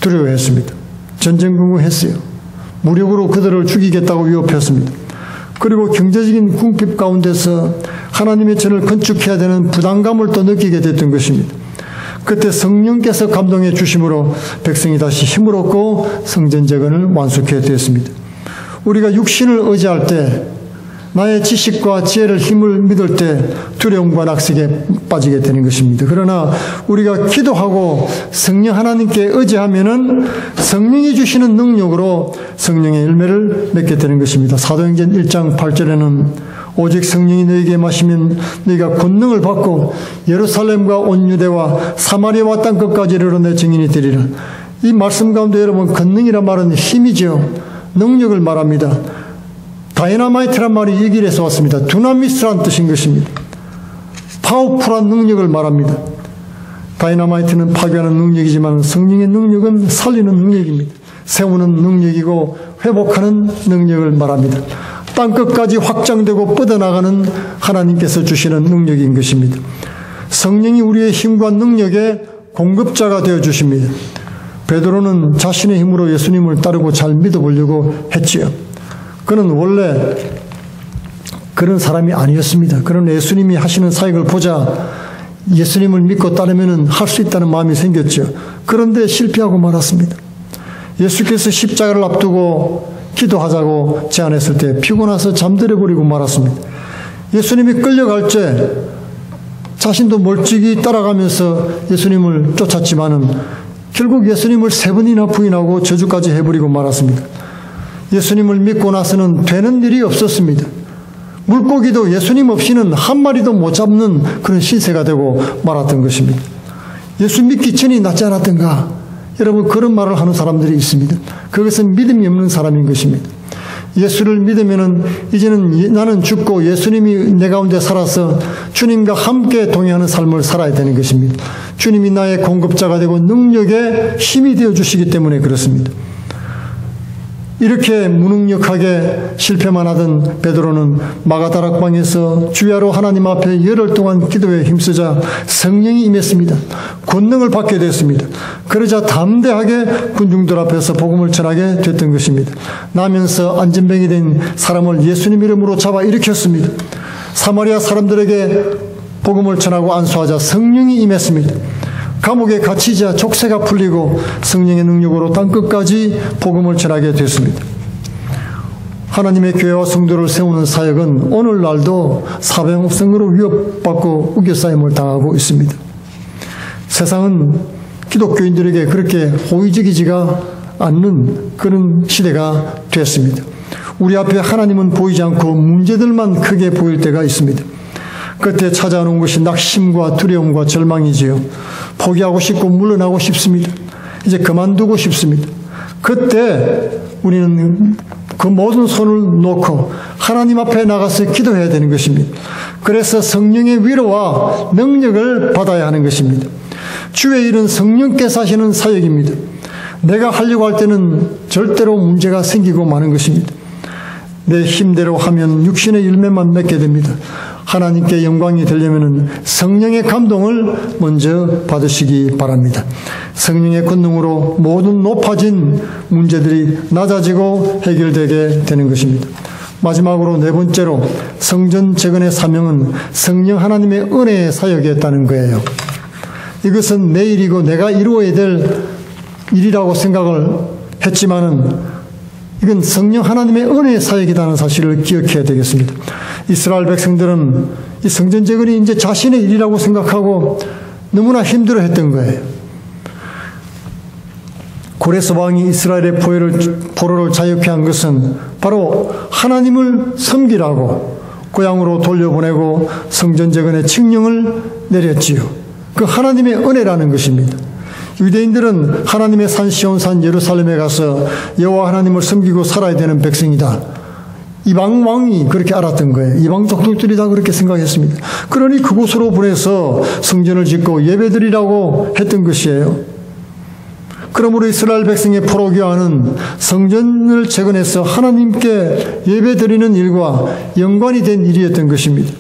Speaker 1: 두려워했습니다. 전쟁궁금했어요. 무력으로 그들을 죽이겠다고 위협했습니다. 그리고 경제적인 궁핍 가운데서 하나님의 전을 건축해야 되는 부담감을 또 느끼게 됐던 것입니다. 그때 성령께서 감동해 주심으로 백성이 다시 힘을 얻고 성전 재건을 완수하게 되었습니다. 우리가 육신을 의지할 때 나의 지식과 지혜를 힘을 믿을 때 두려움과 낙색에 빠지게 되는 것입니다. 그러나 우리가 기도하고 성령 하나님께 의지하면은 성령이 주시는 능력으로 성령의 열매를 맺게 되는 것입니다. 사도행전 1장 8절에는 오직 성령이 너희에게 임하시면 너희가 권능을 받고 예루살렘과 온 유대와 사마리아와 땅 끝까지 이르러 내 증인이 되리라. 이 말씀 가운데 여러분 권능이란 말은 힘이죠. 능력을 말합니다. 다이너마이트란 말이 이 길에서 왔습니다. 두나미스란 뜻인 것입니다. 파워풀한 능력을 말합니다. 다이너마이트는 파괴하는 능력이지만 성령의 능력은 살리는 능력입니다. 세우는 능력이고 회복하는 능력을 말합니다. 땅끝까지 확장되고 뻗어나가는 하나님께서 주시는 능력인 것입니다. 성령이 우리의 힘과 능력의 공급자가 되어 주십니다. 베드로는 자신의 힘으로 예수님을 따르고 잘 믿어보려고 했지요. 그는 원래 그런 사람이 아니었습니다. 그는 예수님이 하시는 사역을 보자 예수님을 믿고 따르면 할 수 있다는 마음이 생겼죠. 그런데 실패하고 말았습니다. 예수께서 십자가를 앞두고 기도하자고 제안했을 때 피곤해서 잠들어버리고 말았습니다. 예수님이 끌려갈 때 자신도 멀찍이 따라가면서 예수님을 쫓았지만은 결국 예수님을 3번이나 부인하고 저주까지 해버리고 말았습니다. 예수님을 믿고 나서는 되는 일이 없었습니다. 물고기도 예수님 없이는 한 마리도 못 잡는 그런 신세가 되고 말았던 것입니다. 예수 믿기 전이 낫지 않았던가? 여러분, 그런 말을 하는 사람들이 있습니다. 그것은 믿음이 없는 사람인 것입니다. 예수를 믿으면은 이제는 나는 죽고 예수님이 내 가운데 살아서 주님과 함께 동행하는 삶을 살아야 되는 것입니다. 주님이 나의 공급자가 되고 능력의 힘이 되어 주시기 때문에 그렇습니다. 이렇게 무능력하게 실패만 하던 베드로는 마가다락방에서 주야로 하나님 앞에 열흘 동안 기도에 힘쓰자 성령이 임했습니다. 권능을 받게 됐습니다. 그러자 담대하게 군중들 앞에서 복음을 전하게 됐던 것입니다. 나면서 안진병이 된 사람을 예수님 이름으로 잡아 일으켰습니다. 사마리아 사람들에게 복음을 전하고 안수하자 성령이 임했습니다. 감옥에 갇히자 족쇄가 풀리고 성령의 능력으로 땅끝까지 복음을 전하게 됐습니다. 하나님의 교회와 성도를 세우는 사역은 오늘날도 사병업성으로 위협받고 우겨싸임을 당하고 있습니다. 세상은 기독교인들에게 그렇게 호의적이지가 않는 그런 시대가 됐습니다. 우리 앞에 하나님은 보이지 않고 문제들만 크게 보일 때가 있습니다. 그때 찾아오는 것이 낙심과 두려움과 절망이지요. 포기하고 싶고 물러나고 싶습니다. 이제 그만두고 싶습니다. 그때 우리는 그 모든 손을 놓고 하나님 앞에 나가서 기도해야 되는 것입니다. 그래서 성령의 위로와 능력을 받아야 하는 것입니다. 주의 일은 성령께서 하시는 사역입니다. 내가 하려고 할 때는 절대로 문제가 생기고 마는 것입니다. 내 힘대로 하면 육신의 열매만 맺게 됩니다. 하나님께 영광이 되려면 성령의 감동을 먼저 받으시기 바랍니다. 성령의 권능으로 모든 높아진 문제들이 낮아지고 해결되게 되는 것입니다. 마지막으로 네 번째로 성전 재건의 사명은 성령 하나님의 은혜의 사역이었다는 거예요. 이것은 내 일이고 내가 이루어야 될 일이라고 생각을 했지만은 이건 성령 하나님의 은혜의 사역이라는 사실을 기억해야 되겠습니다. 이스라엘 백성들은 이 성전 재건이 이제 자신의 일이라고 생각하고 너무나 힘들어했던 거예요. 고레스 왕이 이스라엘의 포로를 자유케 한 것은 바로 하나님을 섬기라고 고향으로 돌려보내고 성전 재건의 칙령을 내렸지요. 그 하나님의 은혜라는 것입니다. 유대인들은 하나님의 산 시온산 예루살렘에 가서 여호와 하나님을 섬기고 살아야 되는 백성이다. 이방 왕이 그렇게 알았던 거예요. 이방 족속들이 다 그렇게 생각했습니다. 그러니 그곳으로 보내서 성전을 짓고 예배드리라고 했던 것이에요. 그러므로 이스라엘 백성의 포로 귀환은 성전을 재건해서 하나님께 예배드리는 일과 연관이 된 일이었던 것입니다.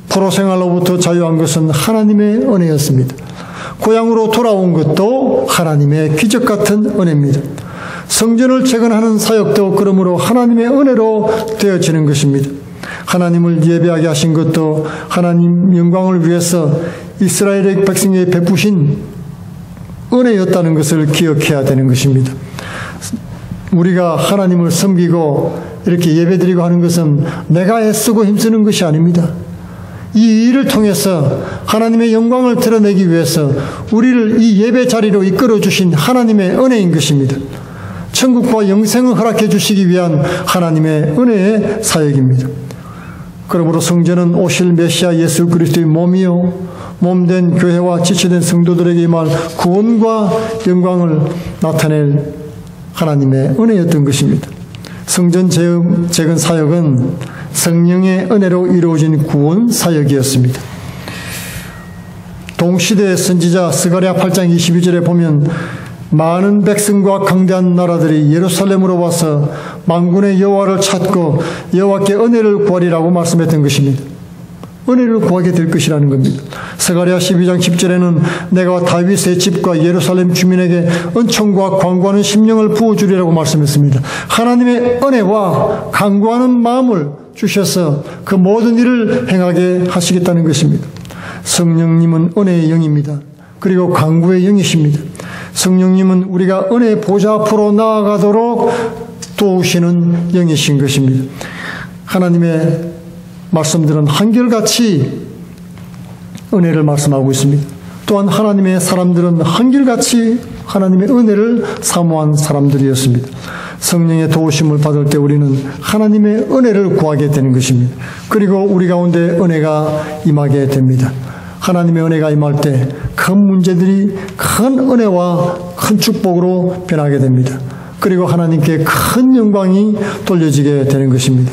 Speaker 1: 포로 생활로부터 자유한 것은 하나님의 은혜였습니다. 고향으로 돌아온 것도 하나님의 기적 같은 은혜입니다. 성전을 재건하는 사역도 그러므로 하나님의 은혜로 되어지는 것입니다. 하나님을 예배하게 하신 것도 하나님 영광을 위해서 이스라엘의 백성에 베푸신 은혜였다는 것을 기억해야 되는 것입니다. 우리가 하나님을 섬기고 이렇게 예배드리고 하는 것은 내가 애쓰고 힘쓰는 것이 아닙니다. 이 일을 통해서 하나님의 영광을 드러내기 위해서 우리를 이 예배 자리로 이끌어 주신 하나님의 은혜인 것입니다. 천국과 영생을 허락해 주시기 위한 하나님의 은혜의 사역입니다. 그러므로 성전은 오실 메시아 예수 그리스도의 몸이요 몸된 교회와 지체된 성도들에게 임할 구원과 영광을 나타낼 하나님의 은혜였던 것입니다. 성전 재건 사역은 성령의 은혜로 이루어진 구원 사역이었습니다. 동시대의 선지자 스가랴 8장 22절에 보면 많은 백성과 강대한 나라들이 예루살렘으로 와서 만군의 여호와를 찾고 여호와께 은혜를 구하리라고 말씀했던 것입니다. 은혜를 구하게 될 것이라는 겁니다. 스가랴 12장 10절에는 내가 다윗의 집과 예루살렘 주민에게 은총과 간구하는 심령을 부어주리라고 말씀했습니다. 하나님의 은혜와 간구하는 마음을 주셔서 그 모든 일을 행하게 하시겠다는 것입니다. 성령님은 은혜의 영입니다. 그리고 간구의 영이십니다. 성령님은 우리가 은혜의 보좌 앞으로 나아가도록 도우시는 영이신 것입니다. 하나님의 말씀들은 한결같이 은혜를 말씀하고 있습니다. 또한 하나님의 사람들은 한결같이 하나님의 은혜를 사모한 사람들이었습니다. 성령의 도우심을 받을 때 우리는 하나님의 은혜를 구하게 되는 것입니다. 그리고 우리 가운데 은혜가 임하게 됩니다. 하나님의 은혜가 임할 때 큰 문제들이 큰 은혜와 큰 축복으로 변하게 됩니다. 그리고 하나님께 큰 영광이 돌려지게 되는 것입니다.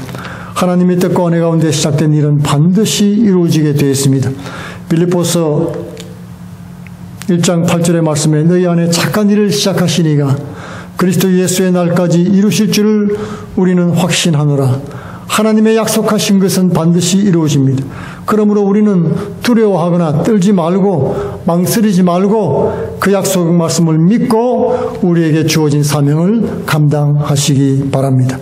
Speaker 1: 하나님의 뜻과 은혜 가운데 시작된 일은 반드시 이루어지게 되어 있습니다. 빌립보서 1장 8절의 말씀에 너희 안에 착한 일을 시작하신 이가 그리스도 예수의 날까지 이루실 줄을 우리는 확신하노라. 하나님의 약속하신 것은 반드시 이루어집니다. 그러므로 우리는 두려워하거나 떨지 말고 망설이지 말고 그 약속 말씀을 믿고 우리에게 주어진 사명을 감당하시기 바랍니다.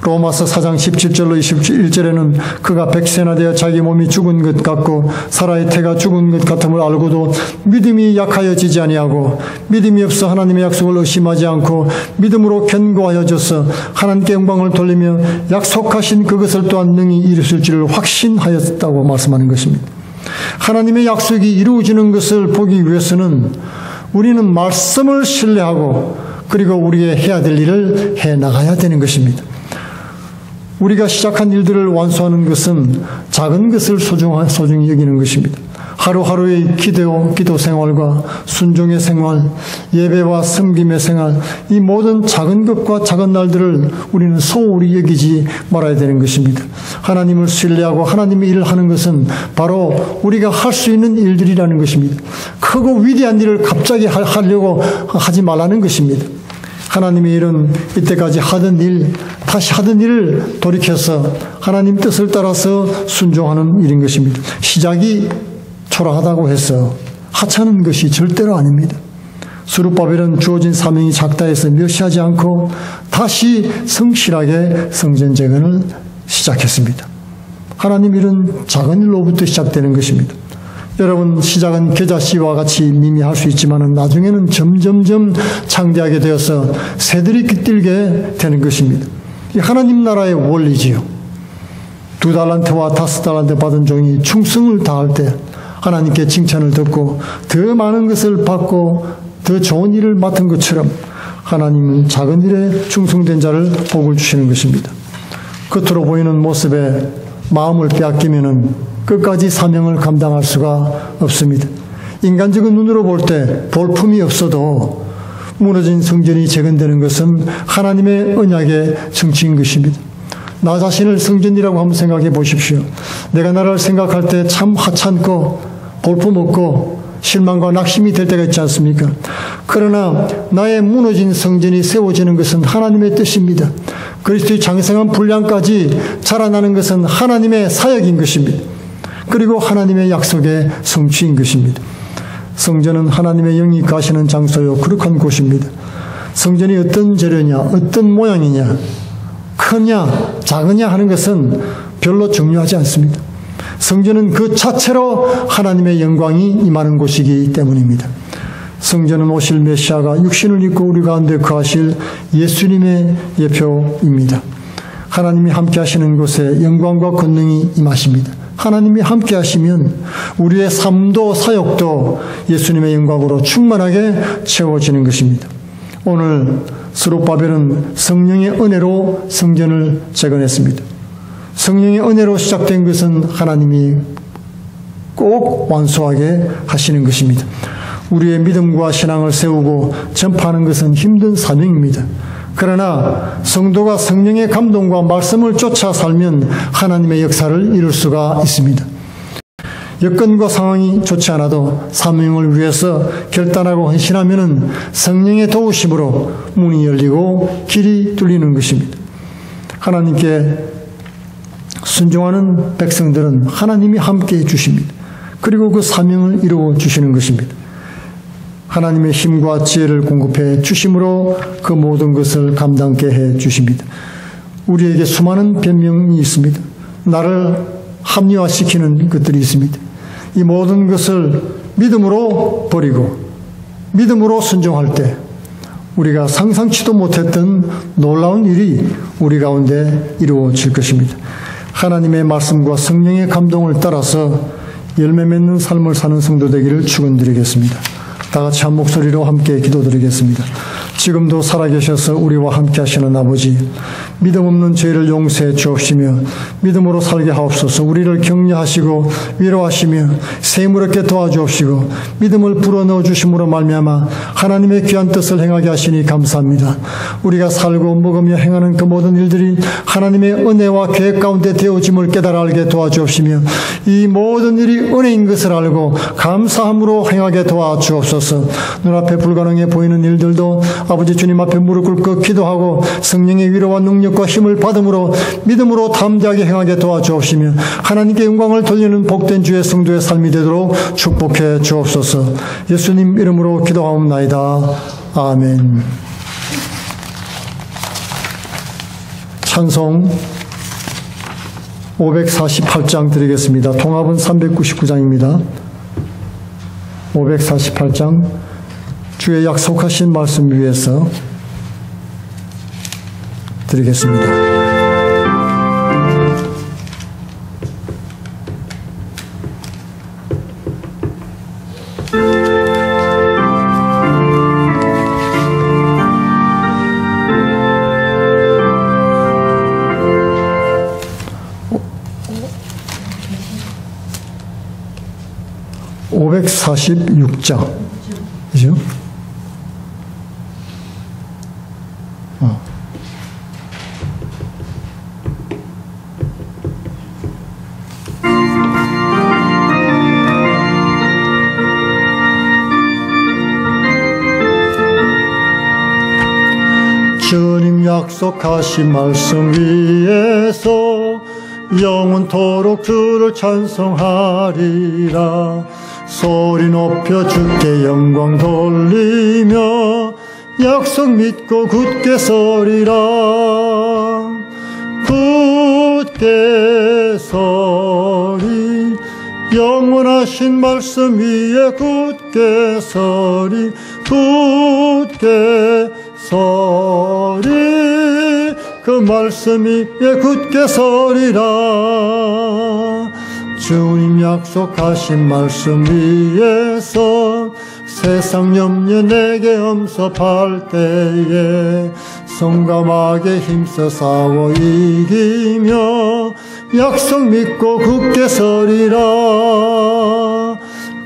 Speaker 1: 로마서 4장 17절로 21절에는 그가 백세나 되어 자기 몸이 죽은 것 같고 사라의 태가 죽은 것 같음을 알고도 믿음이 약하여지지 아니하고 믿음이 없어 하나님의 약속을 의심하지 않고 믿음으로 견고하여져서 하나님께 영광을 돌리며 약속하신 그것을 또한 능히 이루실 줄을 확신하였다고 말씀하는 것입니다. 하나님의 약속이 이루어지는 것을 보기 위해서는 우리는 말씀을 신뢰하고 그리고 우리의 해야 될 일을 해나가야 되는 것입니다. 우리가 시작한 일들을 완수하는 것은 작은 것을 소중히 여기는 것입니다. 하루하루의 기도 생활과 순종의 생활, 예배와 섬김의 생활, 이 모든 작은 것과 작은 날들을 우리는 소홀히 여기지 말아야 되는 것입니다. 하나님을 신뢰하고 하나님의 일을 하는 것은 바로 우리가 할 수 있는 일들이라는 것입니다. 크고 위대한 일을 갑자기 하려고 하지 말라는 것입니다. 하나님의 일은 이때까지 하던 일, 다시 하던 일을 돌이켜서 하나님 뜻을 따라서 순종하는 일인 것입니다. 시작이 초라하다고 해서 하찮은 것이 절대로 아닙니다. 스룹바벨은 주어진 사명이 작다 해서 멸시하지 않고 다시 성실하게 성전 재건을 시작했습니다. 하나님 일은 작은 일로부터 시작되는 것입니다. 여러분, 시작은 겨자씨와 같이 미미할 수 있지만 나중에는 점점점 창대하게 되어서 새들이 깃들게 되는 것입니다. 이 하나님 나라의 원리지요. 2달란트와 5달란트 받은 종이 충성을 다할 때 하나님께 칭찬을 듣고 더 많은 것을 받고 더 좋은 일을 맡은 것처럼 하나님은 작은 일에 충성된 자를 복을 주시는 것입니다. 겉으로 보이는 모습에 마음을 빼앗기면은 끝까지 사명을 감당할 수가 없습니다. 인간적인 눈으로 볼 때 볼품이 없어도 무너진 성전이 재건되는 것은 하나님의 언약의 성취인 것입니다. 나 자신을 성전이라고 한번 생각해 보십시오. 내가 나를 생각할 때 참 하찮고 볼품없고 실망과 낙심이 될 때가 있지 않습니까? 그러나 나의 무너진 성전이 세워지는 것은 하나님의 뜻입니다. 그리스도의 장성한 분량까지 자라나는 것은 하나님의 사역인 것입니다. 그리고 하나님의 약속의 성취인 것입니다. 성전은 하나님의 영이 가시는 장소요 거룩한 곳입니다. 성전이 어떤 재료냐, 어떤 모양이냐, 크냐, 작으냐 하는 것은 별로 중요하지 않습니다. 성전은 그 자체로 하나님의 영광이 임하는 곳이기 때문입니다. 성전은 오실 메시아가 육신을 입고 우리 가운데 거하실 예수님의 예표입니다. 하나님이 함께 하시는 곳에 영광과 권능이 임하십니다. 하나님이 함께 하시면 우리의 삶도 사역도 예수님의 영광으로 충만하게 채워지는 것입니다. 오늘 스룹바벨은 성령의 은혜로 성전을 재건했습니다. 성령의 은혜로 시작된 것은 하나님이 꼭 완수하게 하시는 것입니다. 우리의 믿음과 신앙을 세우고 전파하는 것은 힘든 사명입니다. 그러나 성도가 성령의 감동과 말씀을 쫓아 살면 하나님의 역사를 이룰 수가 있습니다. 여건과 상황이 좋지 않아도 사명을 위해서 결단하고 헌신하면 성령의 도우심으로 문이 열리고 길이 뚫리는 것입니다. 하나님께 순종하는 백성들은 하나님이 함께해 주십니다. 그리고 그 사명을 이루어 주시는 것입니다. 하나님의 힘과 지혜를 공급해 주심으로 그 모든 것을 감당케 해 주십니다. 우리에게 수많은 변명이 있습니다. 나를 합리화시키는 것들이 있습니다. 이 모든 것을 믿음으로 버리고 믿음으로 순종할 때 우리가 상상치도 못했던 놀라운 일이 우리 가운데 이루어질 것입니다. 하나님의 말씀과 성령의 감동을 따라서 열매 맺는 삶을 사는 성도 되기를 축원드리겠습니다. 다 같이 한 목소리로 함께 기도드리겠습니다. 지금도 살아계셔서 우리와 함께 하시는 아버지, 믿음 없는 죄를 용서해 주옵시며 믿음으로 살게 하옵소서. 우리를 격려하시고 위로하시며 세무롭게 도와주옵시고 믿음을 불어넣어 주심으로 말미암아 하나님의 귀한 뜻을 행하게 하시니 감사합니다. 우리가 살고 먹으며 행하는 그 모든 일들이 하나님의 은혜와 계획 가운데 되어짐을 깨달아 알게 도와주옵시며 이 모든 일이 은혜인 것을 알고 감사함으로 행하게 도와주옵소서. 눈앞에 불가능해 보이는 일들도 아버지 주님 앞에 무릎 꿇고 기도하고 성령의 위로와 능력과 힘을 받음으로 믿음으로 담대하게 행하게 도와주옵시며 하나님께 영광을 돌리는 복된 주의 성도의 삶이 되도록 축복해 주옵소서. 예수님 이름으로 기도하옵나이다. 아멘. 찬송 548장 드리겠습니다. 통합은 399장입니다. 548장 주의 약속하신 말씀 위에서 드리겠습니다. (546장) 그죠? 주님 약속하신 말씀 위에서 영원토록 주를 찬송하리라. 소리 높여 주께 영광 돌리며 약속 믿고 굳게 서리라. 굳게 서리 영원하신 말씀 위에 굳게 서리. 굳게 서리 그 말씀 위에 굳게 서리라. 주님 약속하신 말씀 위에서 세상 염려 내게 엄습할 때에 성감하게 힘써 싸워 이기며 약속 믿고 굳게 서리라.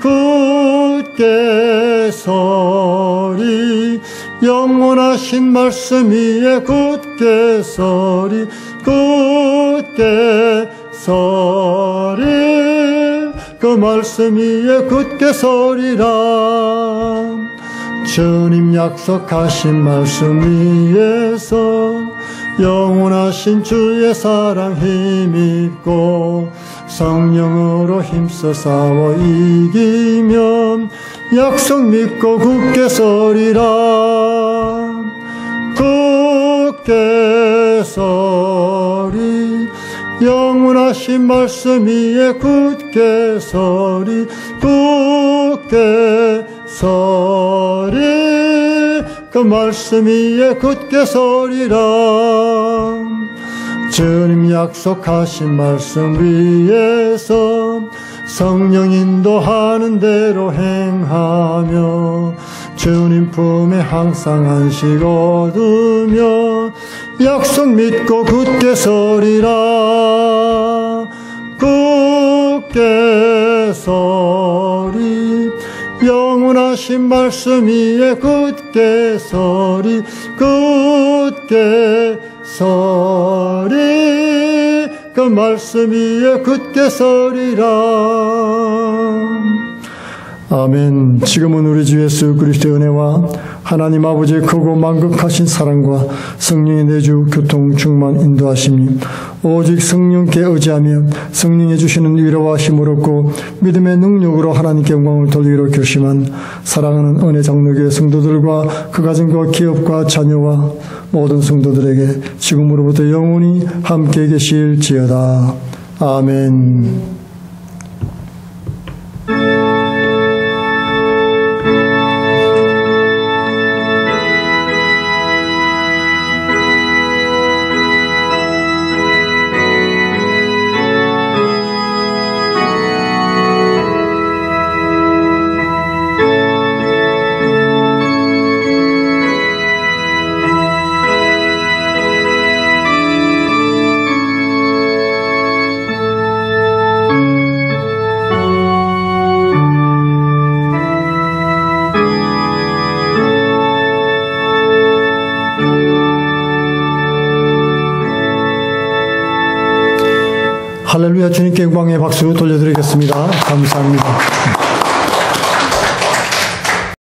Speaker 1: 굳게 서리 영원하신 말씀 위에 굳게 서리. 굳게 서리 그 말씀 위에 굳게 서리라. 주님 약속하신 말씀 위에서 영원하신 주의 사랑 힘입고 성령으로 힘써 싸워 이기면 약속 믿고 굳게 서리라. 굳게 서리 영원하신 말씀 위에 굳게 서리. 굳게 서리 그 말씀 위에 굳게 서리라. 주님 약속하신 말씀 위에서 성령 인도하는 대로 행하며 주님 품에 항상 안식 얻으며 약속 믿고 굳게 서리라. 굳게 서리 영원하신 말씀 위에 굳게 서리. 굳게 서리 그 말씀 위에 굳게 서리라. 아멘. 지금은 우리 주 예수 그리스도의 은혜와 하나님 아버지의 크고 만극하신 사랑과 성령의 내주 교통 충만 인도하심이 오직 성령께 의지하며 성령이 주시는 위로와 힘을 얻고 믿음의 능력으로 하나님께 영광을 돌리기로 결심한 사랑하는 은혜 장로교회 성도들과 그 가정과 기업과 자녀와 모든 성도들에게 지금으로부터 영원히 함께 계실지어다. 아멘. 할렐루야. 주님께 영광의 박수 돌려드리겠습니다. 감사합니다.